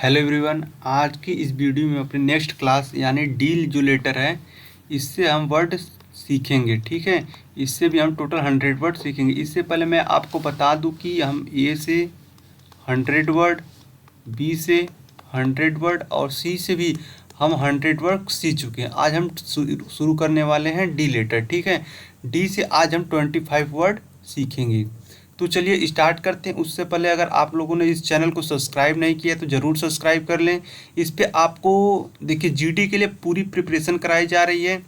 Hello everyone, आज की इस वीडियो में अपनी नेक्स्ट क्लास यानी डील जो लेटर है इससे हम वर्ड सीखेंगे। ठीक है, इससे भी हम टोटल 100 वर्ड सीखेंगे। इससे पहले मैं आपको बता दूं कि हम ए से 100 वर्ड, बी से 100 वर्ड और सी से भी हम 100 वर्ड सीख चुके हैं। आज हम शुरू करने वाले हैं डी लेटर। ठीक है, डी से आज हम 25 वर्ड सीखेंगे। तो चलिए स्टार्ट करते हैं। उससे पहले अगर आप लोगों ने इस चैनल को सब्सक्राइब नहीं किया तो ज़रूर सब्सक्राइब कर लें। इस पे आपको देखिए जीडी के लिए पूरी प्रिपरेशन कराई जा रही है।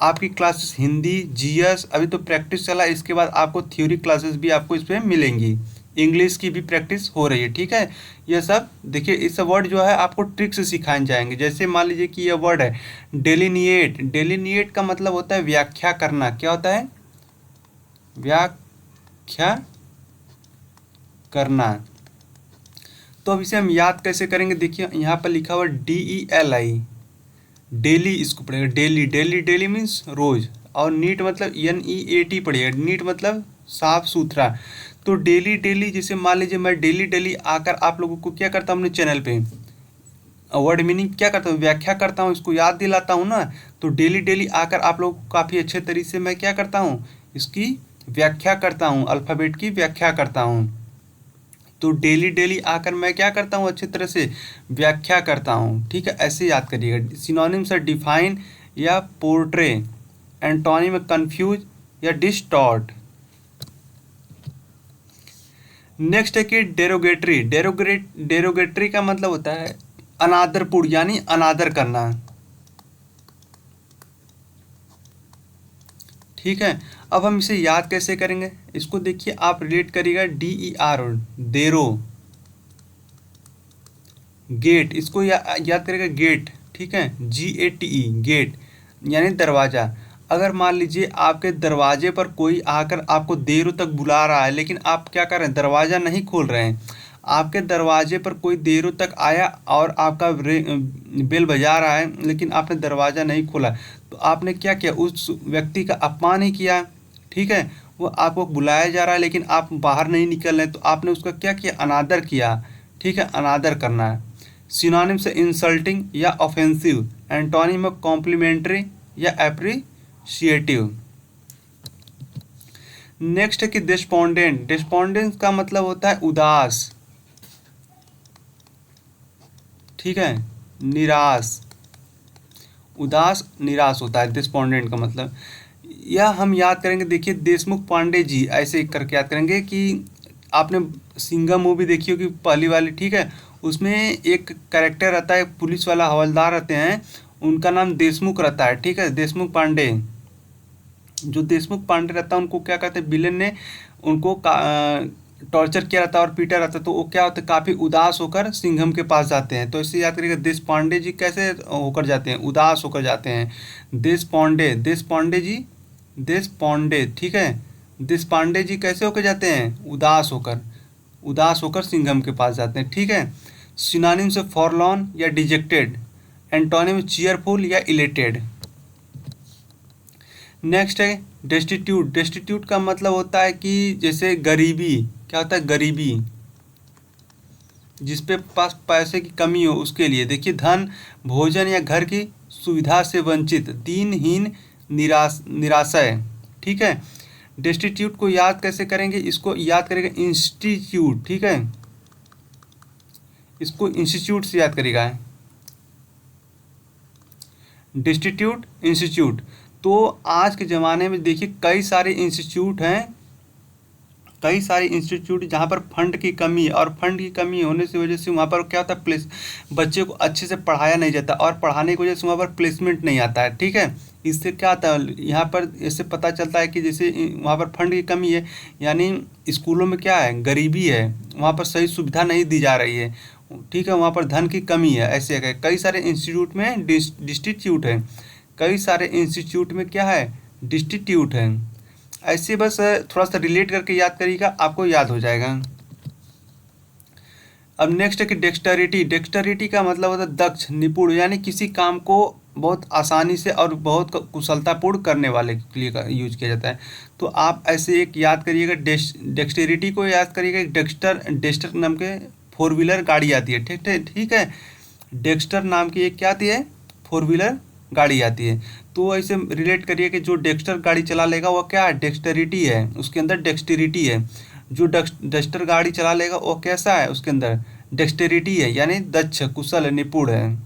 आपकी क्लासेस हिंदी, जीएस अभी तो प्रैक्टिस चला, इसके बाद आपको थ्योरी क्लासेस भी आपको इस पर मिलेंगी। इंग्लिश की भी प्रैक्टिस हो रही है। ठीक है, यह सब देखिए, इस वर्ड जो है आपको ट्रिक से सिखाए जाएंगे। जैसे मान लीजिए कि यह वर्ड है डेलिनिएट। डेलिनिएट का मतलब होता है व्याख्या करना। क्या होता है? व्याख्या करना। तो अब इसे हम याद कैसे करेंगे? देखिए यहाँ पर लिखा हुआ DELI, डेली इसको पढ़ेगा। डेली डेली डेली मीन्स रोज, और नीट मतलब NEAT पढ़ेगा। नीट मतलब साफ सुथरा। तो डेली डेली, जैसे मान लीजिए मैं डेली डेली आकर आप लोगों को क्या करता हूँ अपने चैनल पे, वर्ड मीनिंग क्या करता हूँ, व्याख्या करता हूँ, इसको याद दिलाता हूँ ना। तो डेली डेली आकर आप लोगों को काफ़ी अच्छे तरीके से मैं क्या करता हूँ, इसकी व्याख्या करता हूँ, अल्फ़ाबेट की व्याख्या करता हूँ। तो डेली डेली आकर मैं क्या करता हूँ, अच्छी तरह से व्याख्या करता हूँ। ठीक है, ऐसे याद करिएगा। सिनोनिम से डिफाइन या पोर्ट्रे, एंटोनिम में कंफ्यूज या डिस्टॉर्ट। नेक्स्ट है कि डेरोगेटरी। डेरोगेटरी का मतलब होता है अनादरपूर्ण, यानी अनादर करना। ठीक है, अब हम इसे याद कैसे करेंगे? इसको देखिए, आप रिलेट करिएगा DER, देरो। गेट, इसको याद करेगा गेट। ठीक है, GATE, गेट यानी दरवाज़ा। अगर मान लीजिए आपके दरवाजे पर कोई आकर आपको देर तक बुला रहा है, लेकिन आप क्या कर रहे हैं, दरवाज़ा नहीं खोल रहे हैं। आपके दरवाजे पर कोई देर तक आया और आपका बेल बजा रहा है, लेकिन आपने दरवाज़ा नहीं खोला, तो आपने क्या किया, उस व्यक्ति का अपमान ही किया। ठीक है, वो आपको बुलाया जा रहा है लेकिन आप बाहर नहीं निकल रहे, तो आपने उसका क्या किया, अनादर किया। ठीक है, अनादर करना है। सिनोनिम से इंसल्टिंग या ऑफेंसिव, एंटोनिम में कॉम्प्लीमेंट्री या एप्रिशिएटिव। नेक्स्ट है कि डिस्पोंडेंट। डिस्पोंडेंट का मतलब होता है उदास। ठीक है, निराश, उदास निराश होता है डिस्पोंडेंट का मतलब। यह हम याद करेंगे। देखिए देशमुख पांडे जी, ऐसे करके याद करेंगे कि आपने सिंघम मूवी देखी होगी पहली वाली। ठीक है, उसमें एक कैरेक्टर रहता है, पुलिस वाला हवलदार रहते हैं, उनका नाम देशमुख रहता है। ठीक है, देशमुख पांडे। जो देशमुख पांडे रहता है उनको क्या कहते हैं, विलेन ने उनको टॉर्चर किया रहता है और पीटा रहता है, तो वो क्या होता है, काफ़ी उदास होकर सिंघम के पास जाते हैं। तो इसे याद करिएगा, देश पांडे जी कैसे होकर जाते हैं, उदास होकर जाते हैं। देश पांडे जी, देश पांडे। ठीक है, देश पांडे जी कैसे होकर जाते हैं, उदास होकर सिंघम के पास जाते हैं। ठीक है, सिनोनिम से फॉरलॉन या डिजेक्टेड, एंटोनिम चीयरफुल या इलेटेड। नेक्स्ट है डेस्टिट्यूट। डेस्टिट्यूट का मतलब होता है कि जैसे गरीबी। क्या होता है, गरीबी, जिस पे पास पैसे की कमी हो उसके लिए। देखिए धन, भोजन या घर की सुविधा से वंचित, दीनहीन, निराशय। ठीक है, डेस्टिट्यूट को याद कैसे करेंगे? इसको याद करेंगे इंस्टीट्यूट। ठीक है, इसको इंस्टीट्यूट से याद करेगा, डिस्टीट्यूट, इंस्टीट्यूट। तो आज के ज़माने में देखिए कई सारे इंस्टीट्यूट हैं, कई सारे इंस्टीट्यूट जहाँ पर फंड की कमी है, और फंड की कमी होने की वजह से वहाँ पर क्या होता है, बच्चे को अच्छे से पढ़ाया नहीं जाता, और पढ़ाने की वजह से वहाँ पर प्लेसमेंट नहीं आता है। ठीक है, इससे क्या आता है, यहाँ पर इससे पता चलता है कि जैसे वहाँ पर फंड की कमी है, यानी स्कूलों में क्या है, गरीबी है, वहाँ पर सही सुविधा नहीं दी जा रही है। ठीक है, वहाँ पर धन की कमी है। ऐसे है कई सारे इंस्टीट्यूट में डिस्टीट्यूट है, कई सारे इंस्टीट्यूट में क्या है, डिस्टीट्यूट है। ऐसे बस थोड़ा सा रिलेट करके याद करिएगा, आपको याद हो जाएगा। अब नेक्स्ट है कि डेक्स्टरिटी। डेक्स्टरिटी का मतलब होता है दक्ष, निपुण, यानी किसी काम को बहुत आसानी से और बहुत कुशलतापूर्ण करने वाले के लिए यूज किया जाता है। तो आप ऐसे एक याद करिएगा, डेक्स्टेरिटी को याद करिएगा, डेक्स्टर नाम के फोर व्हीलर गाड़ी आती है। ठीक ठीक ठीक है, डेक्स्टर नाम की एक क्या आती है, फोर व्हीलर गाड़ी आती है। तो ऐसे रिलेट करिए कि जो डेक्स्टर गाड़ी चला लेगा वो क्या है, डेक्सटेरिटी है, उसके अंदर डेक्सटेरिटी है। जो डस्टर गाड़ी चला लेगा वो कैसा है, उसके अंदर डेक्सटेरिटी है, यानी दक्ष, कुशल है, निपुण है।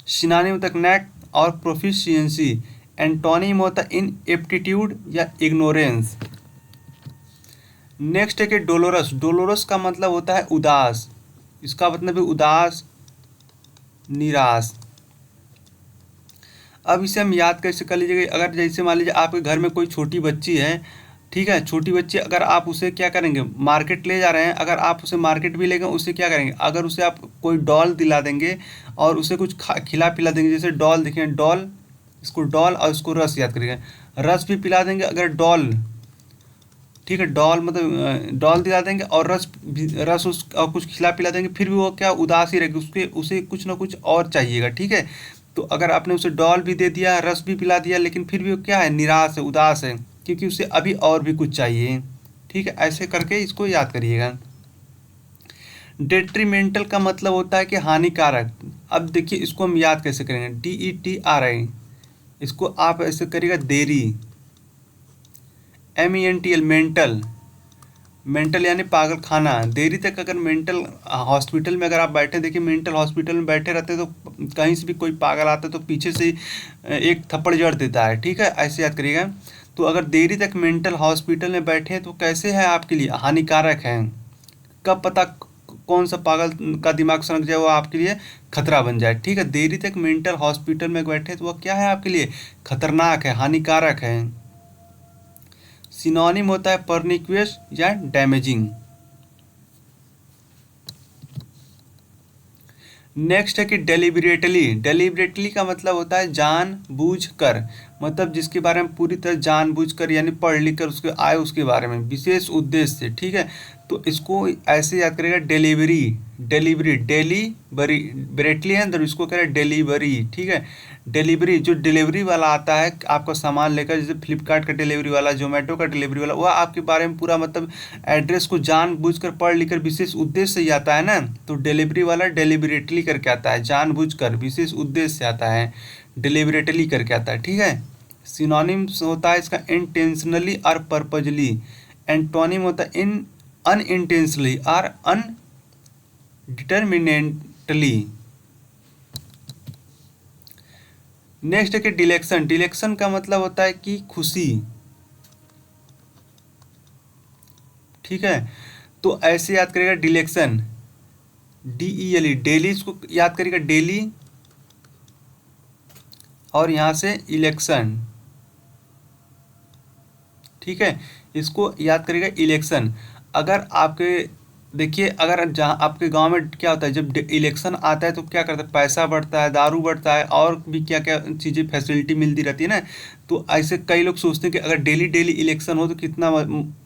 सिनोनिम तक नैक और प्रोफिशिएंसी। एंटोनिम होता है इनएप्टीट्यूड या इग्नोरेंस। नेक्स्ट है कि डोलोरस। डोलोरस का मतलब होता है उदास, इसका मतलब है उदास, निराश। अब इसे हम याद कैसे कर लीजिए, अगर जैसे मान लीजिए आपके घर में कोई छोटी बच्ची है, ठीक है, छोटी बच्ची, अगर आप उसे क्या करेंगे, मार्केट ले जा रहे हैं, अगर आप उसे मार्केट भी ले गए, उसे क्या करेंगे, अगर उसे आप कोई डॉल दिला देंगे और उसे कुछ खिला पिला देंगे, जैसे डॉल देखें, डॉल, इसको डॉल और इसको रस याद करिएगा, रस भी पिला देंगे अगर डॉल, ठीक है, डॉल मतलब डॉल दिला देंगे और रस उस और कुछ खिला पिला देंगे, फिर भी वो क्या उदास ही रहेगी, उसे कुछ ना कुछ और चाहिएगा। ठीक है, तो अगर आपने उसे डॉल भी दे दिया, रस भी पिला दिया, लेकिन फिर भी वो क्या है, निराश है, उदास है, क्योंकि उसे अभी और भी कुछ चाहिए। ठीक है, ऐसे करके इसको याद करिएगा। डेट्रीमेंटल का मतलब होता है कि हानिकारक। अब देखिए इसको हम याद कैसे करेंगे, DETRI, इसको आप ऐसे करिएगा देरी। MENTL मेंटल, मेंटल यानी पागल खाना। देरी तक अगर मेंटल हॉस्पिटल में अगर आप बैठे, देखिए मेंटल हॉस्पिटल में बैठे रहते तो कहीं से भी कोई पागल आता है तो पीछे से एक थप्पड़ जड़ देता है। ठीक है, ऐसे याद करिएगा। तो अगर देरी तक मेंटल हॉस्पिटल में बैठे तो कैसे है आपके लिए, हानिकारक है। कब पता कौन सा पागल का दिमाग सनक जाए, वो आपके लिए खतरा बन जाए। ठीक है, देरी तक मेंटल हॉस्पिटल में बैठे तो वह क्या है आपके लिए, खतरनाक है, हानिकारक है। सिनोनिम होता है परनिक्वियस या डैमेजिंग। नेक्स्ट है कि डेलिबरेटली। डेलिबरेटली का मतलब होता है जानबूझकर, मतलब जिसके बारे में पूरी तरह जानबूझकर यानी पढ़ लिख कर उसके आए उसके बारे में, विशेष उद्देश्य से। ठीक है, तो इसको ऐसे याद करेगा, डिलीवरी, डिलीवरी, डेलीवरी, ब्रेटली है अंदर, इसको कह रहे हैं डिलीवरी। ठीक है, डिलीवरी, जो डिलीवरी वाला आता है आपका सामान लेकर, जैसे फ्लिपकार्ट का डिलीवरी वाला, जोमेटो का डिलीवरी वाला, वह आपके बारे में पूरा मतलब एड्रेस को जानबूझकर पढ़ लिखकर विशेष उद्देश्य से ही आता है ना, तो डिलीवरी वाला डिलिबरेटली करके आता है, जानबूझकर विशेष उद्देश्य से आता है, डिलिबरेटली करके आता है। ठीक है, सिनोनिम्स होता है इसका इंटेंशनली और पर्पजली। एंटोनिम होता है इन अनइंटेंशनली और अनडिटर्मिनेटली। नेक्स्ट है कि डिलेक्शन। डिलेक्शन का मतलब होता है कि खुशी। ठीक है, तो ऐसे याद करेगा डिलेक्शन, DELE, डेली, इसको याद करेगा डेली, और यहाँ से इलेक्शन। ठीक है, इसको याद करेगा इलेक्शन। अगर आपके देखिए, अगर जहाँ आपके गांव में क्या होता है, जब इलेक्शन आता है तो क्या करता है, पैसा बढ़ता है, दारू बढ़ता है, और भी क्या क्या चीज़ें फैसिलिटी मिलती रहती है ना। तो ऐसे कई लोग सोचते हैं कि अगर डेली डेली इलेक्शन हो तो कितना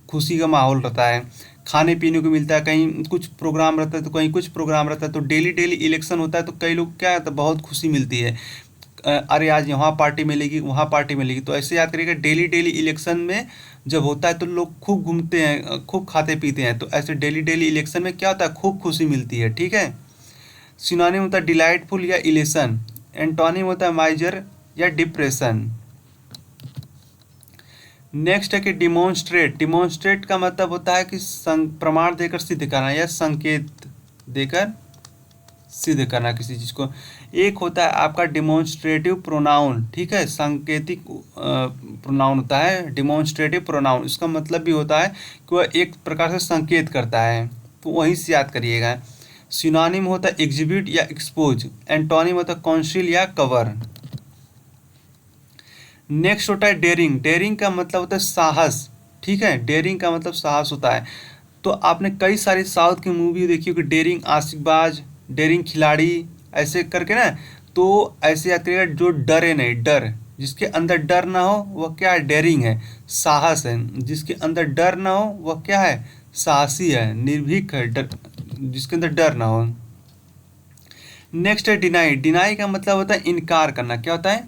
खुशी का माहौल रहता है, खाने पीने को मिलता है, कहीं कुछ प्रोग्राम रहता है तो कहीं कुछ प्रोग्राम रहता है, तो डेली डेली इलेक्शन होता है तो कई लोग क्या होता है, बहुत खुशी मिलती है। अरे आज यहाँ पार्टी मिलेगी, वहाँ पार्टी मिलेगी, तो ऐसे याद करिएगा डेली डेली इलेक्शन में जब होता है तो लोग खूब घूमते हैं, खूब खाते पीते हैं, तो ऐसे डेली डेली इलेक्शन में क्या होता है, खूब खुशी मिलती है। ठीक है, सिनोनिम होता है डिलाइटफुल या इलेशन। एंटोनिम होता है माइजर या डिप्रेशन। नेक्स्ट है कि डिमॉन्स्ट्रेट। डिमॉन्स्ट्रेट का मतलब होता है कि प्रमाण देकर सिद्ध करना या संकेत देकर सिद्ध करना किसी चीज़ को। एक होता है आपका डिमॉन्स्ट्रेटिव प्रोनाउन। ठीक है, सांकेतिक प्रोनाउन होता है डिमॉन्स्ट्रेटिव प्रोनाउन, इसका मतलब भी होता है कि वह एक प्रकार से संकेत करता है, तो वहीं से याद करिएगा। सिनोनिम होता है एग्जिबिट या एक्सपोज। एंटोनिम होता है कॉन्सील या कवर। नेक्स्ट होता है डेयरिंग। डेयरिंग का मतलब होता है साहस। ठीक है, डेयरिंग का मतलब साहस होता है। तो आपने कई सारी साउथ की मूवी देखी होगी, डेयरिंग आशिकबाज, डेयरिंग खिलाड़ी, ऐसे करके ना, तो ऐसे याद करिएगा, जो डरे नहीं, डर, जिसके अंदर डर ना हो वह क्या है, डेयरिंग है, साहस है। जिसके अंदर डर ना हो वह क्या है, साहसी है, निर्भीक है, डर, जिसके अंदर डर ना हो। नेक्स्ट है डिनाई। डिनाई का मतलब होता है इनकार करना। क्या होता है,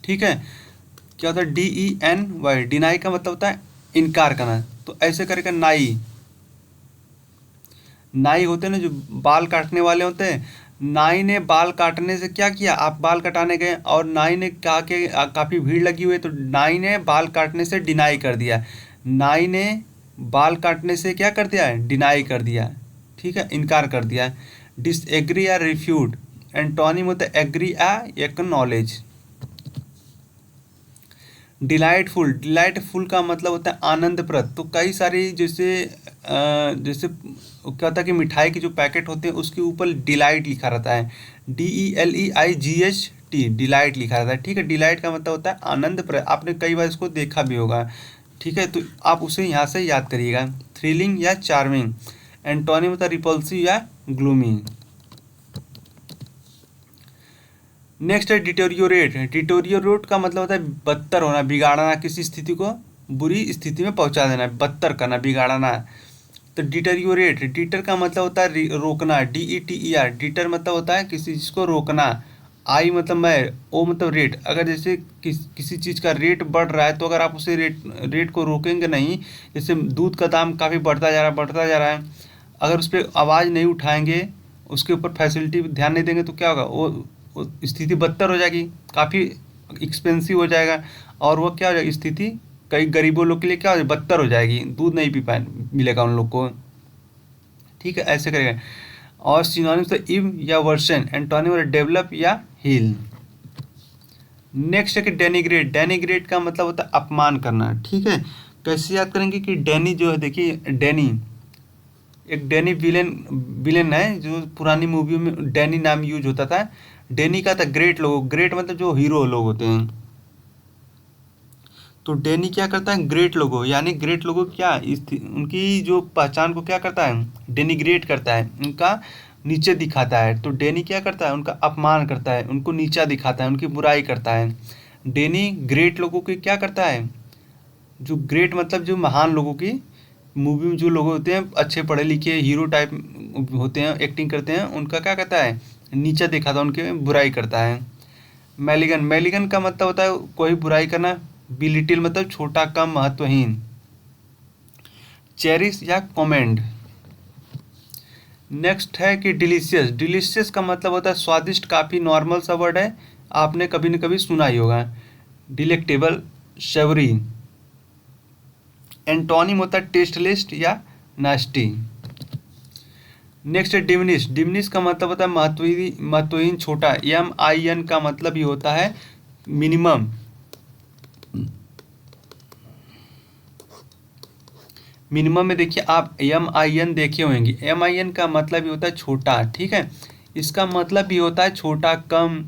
ठीक है, क्या होता है, DENY, डिनाई का मतलब होता है इनकार करना। तो ऐसे करेगा नाई। नाई होते हैं ना जो बाल काटने वाले होते हैं, नाई ने बाल काटने से क्या किया, आप बाल कटाने गए और नाई ने कहा कि काफ़ी भीड़ लगी हुई है, तो नाई ने बाल काटने से डिनाई कर दिया। नाई ने बाल काटने से क्या कर दिया है, डिनाई कर दिया, ठीक है, इनकार कर दिया है। डिसएग्री या रिफ्यूट, एंटोनिम होता है एग्री या एक्नॉलेज। डिलाइटफुल, डिलाइटफुल का मतलब होता है आनंदप्रद। तो कई सारी जैसे क्या होता है कि मिठाई के जो पैकेट होते हैं उसके ऊपर डिलाइट लिखा रहता है, DELEIGHT, डिलाइट लिखा रहता है, ठीक है। डिलाइट का मतलब होता है आनंदप्रद, आपने कई बार इसको देखा भी होगा, ठीक है। तो आप उसे यहाँ से याद करिएगा। थ्रिलिंग या चार्मिंग, एंटोनिम होता है रिपल्सिव या ग्लूमी। नेक्स्ट है डिटोरियोरेट। डिटोरियोरेट का मतलब होता है बदतर होना, बिगाड़ना, किसी स्थिति को बुरी स्थिति में पहुंचा देना, बदतर करना, बिगाड़ना। तो डिटोरियोरेट, डिटर का मतलब होता है रोकना, DETER। डिटर मतलब होता है किसी चीज़ को रोकना। आई मतलब मैं, ओ मतलब रेट। अगर जैसे किसी चीज़ का रेट बढ़ रहा है तो अगर आप उसे रेट को रोकेंगे नहीं, जैसे दूध का दाम काफ़ी बढ़ता जा रहा है, अगर उस पर आवाज़ नहीं उठाएंगे, उसके ऊपर फैसिलिटी ध्यान नहीं देंगे तो क्या होगा, वो स्थिति बदतर हो जाएगी, काफ़ी एक्सपेंसिव हो जाएगा, और वो क्या हो जाएगी स्थिति, कई गरीबों लोग के लिए क्या हो जाएगी, बदतर हो जाएगी, दूध नहीं पी पाए मिलेगा उन लोग को, ठीक है, ऐसे करेगा। और सिनोनिम से इव या वर्सन, एंटोनिम डेवलप या हील। नेक्स्ट है कि डेनिग्रेट। डेनिग्रेट का मतलब होता है अपमान करना, ठीक है। कैसे याद करेंगे कि डैनी जो है, देखिए डैनी, एक डैनी विलेन है जो पुरानी मूवियों में डैनी नाम यूज होता था। डैनी का था ग्रेट लोगो, ग्रेट मतलब जो हीरो लोग होते हैं। तो डैनी क्या करता है, ग्रेट लोगो, यानी ग्रेट लोगो क्या उनकी जो पहचान को क्या करता है, डेनिग्रेट करता है, उनका नीचे दिखाता है। तो डैनी क्या करता है, उनका अपमान करता है, उनको नीचा दिखाता है, उनकी बुराई करता है। डैनी ग्रेट लोगों की क्या करता है, जो ग्रेट मतलब जो महान लोगों की, मूवी में जो लोग होते हैं अच्छे पढ़े लिखे हीरो टाइप होते हैं, एक्टिंग करते हैं, उनका क्या करता है, नीचा दिखाता है, उनके बुराई करता है। मैलिगन, मैलिगन का मतलब होता है कोई बुराई करना। बिलिटिल मतलब छोटा, कम, महत्वहीन। चेरिश या कमेंड। नेक्स्ट है कि डिलीशियस। डिलीशियस का मतलब होता है स्वादिष्ट, काफ़ी नॉर्मल सा वर्ड है, आपने कभी न कभी सुना ही होगा। डिलेक्टेबल, सेवरी। एंटोनिम होता है टेस्टलेस या नास्टी। नेक्स्ट है डिमिनिश। डिमिनिश का मतलब होता है महत्वहीन, छोटा। MIN का मतलब ही होता है मिनिमम। मिनिमम में देखिए आप MIN देखे होंगे, MIN का मतलब ही होता है छोटा, ठीक है। इसका मतलब भी होता है छोटा, कम,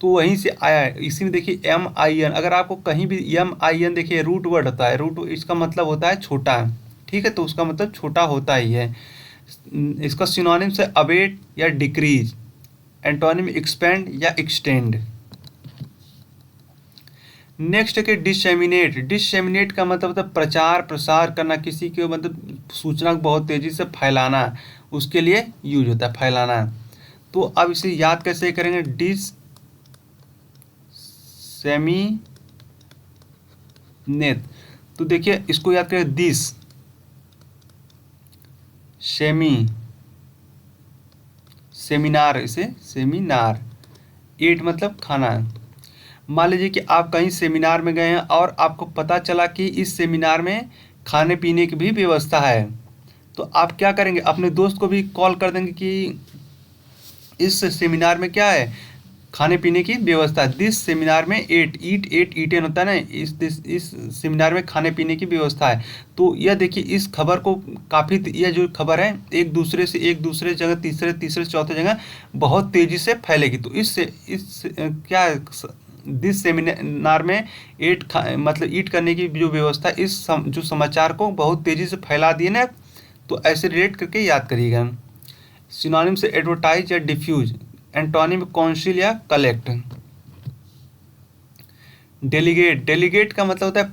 तो वहीं से आया है। इसी में देखिए MIN, अगर आपको कहीं भी MIN देखिए रूट वर्ड होता है, रूट इसका मतलब होता है छोटा, ठीक है, तो उसका मतलब छोटा होता ही है। इसका सिनोनिम से अबेट या डिक्रीज, एंटोनिम एक्सपेंड या एक्सटेंड। नेक्स्ट है कि डिसएमिनेट। डिसएमिनेट का मतलब होता है प्रचार प्रसार करना, किसी के मतलब सूचना को बहुत तेजी से फैलाना, उसके लिए यूज होता है फैलाना। तो अब इसे याद कैसे करेंगे, डिसएमिनेट। तो देखिए इसको याद करें, दिस सेमिनार, इसे सेमिनार। एट मतलब खाना। मान लीजिए कि आप कहीं सेमिनार में गए हैं और आपको पता चला कि इस सेमिनार में खाने पीने की भी व्यवस्था है, तो आप क्या करेंगे, अपने दोस्त को भी कॉल कर देंगे कि इस सेमिनार में क्या है, खाने पीने की व्यवस्था। दिस सेमिनार में एट ईटेन होता है ना, इस सेमिनार में खाने पीने की व्यवस्था है। तो यह देखिए इस खबर को काफ़ी, यह जो खबर है एक दूसरे जगह, तीसरे चौथे जगह बहुत तेज़ी से फैलेगी। तो क्या दिस सेमिनार में मतलब ईट करने की जो व्यवस्था, जो समाचार को बहुत तेज़ी से फैला दिए ना, तो ऐसे रिलेट करके याद करिएगा। सिनोनिम से एडवर्टाइज या डिफ्यूज, एंटोनिम काउंसिल या कलेक्ट। डेलीगेट। डेलीगेट का मतलब होता है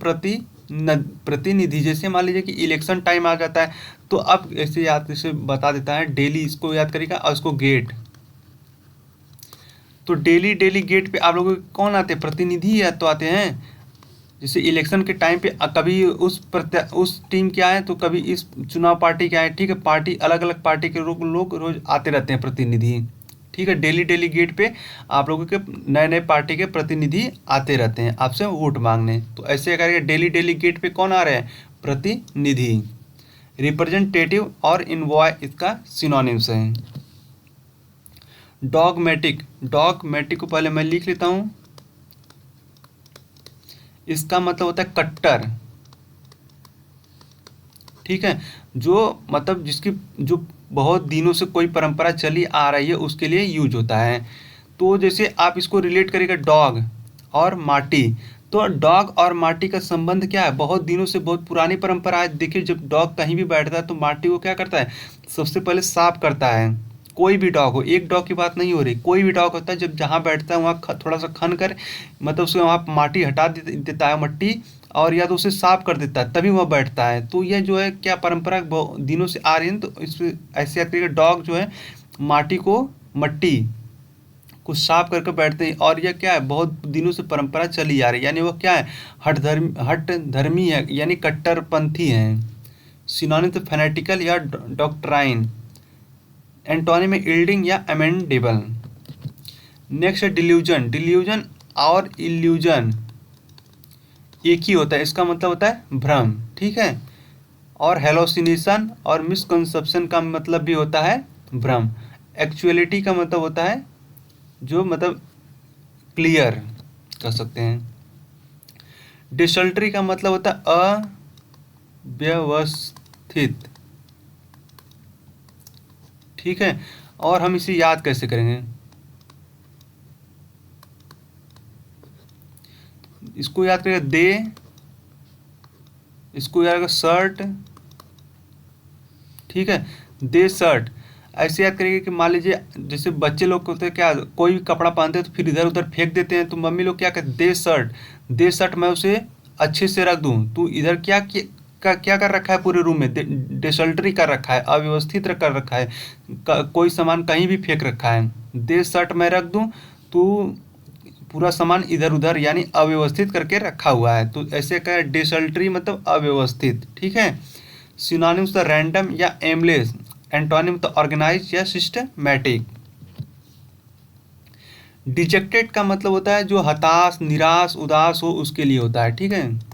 प्रतिनिधि। जैसे मान लीजिए कि इलेक्शन टाइम आ जाता है, तो अब ऐसे बता देता है, डेली इसको याद करेगा और इसको गेट। तो डेली गेट पे आप लोगों के कौन आते हैं, प्रतिनिधि या तो आते हैं। जैसे इलेक्शन के टाइम पे कभी उस टीम के आए तो कभी इस चुनाव पार्टी के आए, ठीक है। पार्टी अलग अलग पार्टी के लोग रोज आते रहते हैं प्रतिनिधि, ठीक है। डेली डेली गेट पे आप लोगों के नए नए पार्टी के प्रतिनिधि आते रहते हैं आपसे वोट मांगने। तो ऐसे करके डेली डेली गेट पे कौन आ रहे हैं? प्रतिनिधि। रिप्रेजेंटेटिव और इन्वॉय इसका सिनोनिम्स है। डॉगमेटिक, डॉगमेटिक को पहले मैं लिख लेता हूँ। इसका मतलब होता है कट्टर, ठीक है। जो मतलब जिसकी जो बहुत दिनों से कोई परंपरा चली आ रही है उसके लिए यूज होता है। तो जैसे आप इसको रिलेट करेगा डॉग और माटी, तो डॉग और माटी का संबंध क्या है? बहुत दिनों से, बहुत पुरानी परंपरा है। देखिए जब डॉग कहीं भी बैठता है तो माटी को क्या करता है? सबसे पहले साफ करता है। कोई भी डॉग हो, एक डॉग की बात नहीं हो रही, कोई भी डॉग होता है जब जहाँ बैठता है वहाँ थोड़ा सा खन कर, मतलब उसके वहाँ माटी हटा देता है, मट्टी, और या तो उसे साफ कर देता है, तभी वह बैठता है। तो यह जो है क्या परंपरा दिनों से आ रही है। तो इस ऐसे याद करिएगा, डॉग जो है माटी को, मट्टी को साफ करके बैठते हैं। और यह क्या है? बहुत दिनों से परंपरा चली आ रही है, यानी वह क्या है? हट धर्मी है, यानी कट्टरपंथी है। सिनोनिम तो फैनेटिकल या डॉक्ट्राइन। एंटोनिम में इल्डिंग या अमेंडेबल। नेक्स्ट है डिल्यूजन। डिल्यूजन और इल्यूजन एक ही होता है, इसका मतलब होता है भ्रम, ठीक है। और हेलोसिनेशन और मिसकंसेप्शन का मतलब भी होता है भ्रम। एक्चुअलिटी का मतलब होता है जो मतलब क्लियर कर सकते हैं। डिसल्टरी का मतलब होता है अव्यवस्थित, ठीक है। और हम इसे याद कैसे करेंगे? इसको याद करेंगे दे, इसको याद करेंगे शर्ट, ठीक है। दे शर्ट ऐसे याद करिए कि मान लीजिए जैसे बच्चे लोग होते हैं क्या, कोई भी कपड़ा पहनते हैं तो फिर इधर उधर फेंक देते हैं, तो मम्मी लोग क्या कहते हैं? दे शर्ट, दे शर्ट मैं उसे अच्छे से रख दूं। तो इधर क्या कर रखा है? पूरे रूम में डिसल्टरी कर रखा है, अव्यवस्थित कर रखा है, कोई सामान कहीं भी फेंक रखा है। दे शर्ट मैं रख दूं तो पूरा सामान इधर उधर यानी अव्यवस्थित करके रखा हुआ है। तो ऐसे क्या है? डिसल्टरी मतलब अव्यवस्थित, ठीक है। सिनोनिम्स द रैंडम या एमलेस। एंटोनिम तो ऑर्गेनाइज या सिस्टमैटिक। डिजेक्टेड का मतलब होता है जो हताश, निराश, उदास हो, उसके लिए होता है, ठीक है।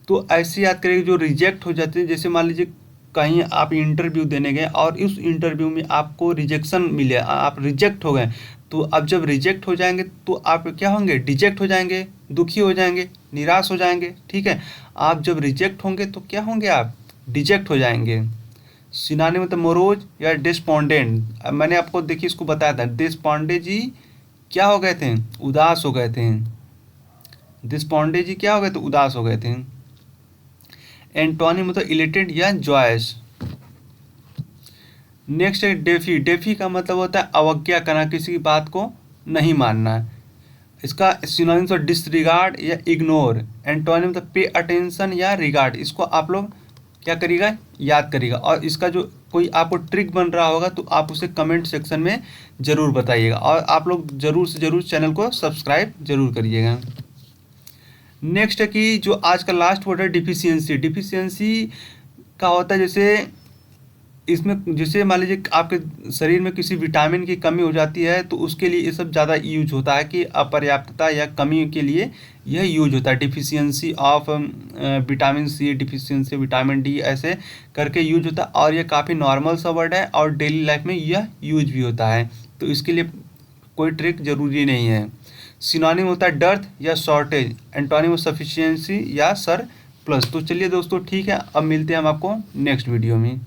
तो ऐसे याद करिए जो रिजेक्ट हो जाते हैं, जैसे मान लीजिए कहीं आप इंटरव्यू देने गए और उस इंटरव्यू में आपको रिजेक्शन मिले, आप रिजेक्ट हो गए। तो अब जब रिजेक्ट हो जाएंगे तो आप क्या होंगे? डिजेक्ट हो जाएंगे, दुखी हो जाएंगे, निराश हो जाएंगे, ठीक है। आप जब रिजेक्ट होंगे तो क्या होंगे? आप डिजेक्ट हो जाएंगे। सिनोनिम मतलब मोरोज या डिस्पोंडेंट। मैंने आपको देखिए इसको बताया था, देशपांडे जी क्या हो गए थे? उदास हो गए थे। देशपांडे जी क्या हो गए थे? उदास हो गए थे। एंटोनिम मतलब इलिटेंट या जॉयस। नेक्स्ट है डेफी। डेफी का मतलब होता है अवज्ञा करना, किसी की बात को नहीं मानना। इसका सिनोनिम्स ऑफ डिसरिगार्ड या इग्नोर। एंटोनिम मतलब पे अटेंशन या रिगार्ड। इसको आप लोग क्या करिएगा? याद करिएगा। और इसका जो कोई आपको ट्रिक बन रहा होगा तो आप उसे कमेंट सेक्शन में ज़रूर बताइएगा। और आप लोग ज़रूर से ज़रूर चैनल को सब्सक्राइब जरूर करिएगा। नेक्स्ट है कि जो आज का लास्ट वर्ड है डिफिशियंसी। डिफिशियंसी का होता है जैसे इसमें, जैसे मान लीजिए आपके शरीर में किसी विटामिन की कमी हो जाती है तो उसके लिए ये सब ज़्यादा यूज होता है कि अपर्याप्तता या कमी के लिए यह यूज होता है। Deficiency of vitamin C, deficiency vitamin D, ऐसे करके यूज होता है। और ये काफ़ी नॉर्मल सा वर्ड है और डेली लाइफ में यह यूज भी होता है। तो इसके लिए कोई ट्रिक जरूरी नहीं है। सिनोनिम होता है डर्थ या शॉर्टेज। एंटोनिम सफिशियंसी या सर प्लस। तो चलिए दोस्तों ठीक है, अब मिलते हैं हम आपको नेक्स्ट वीडियो में।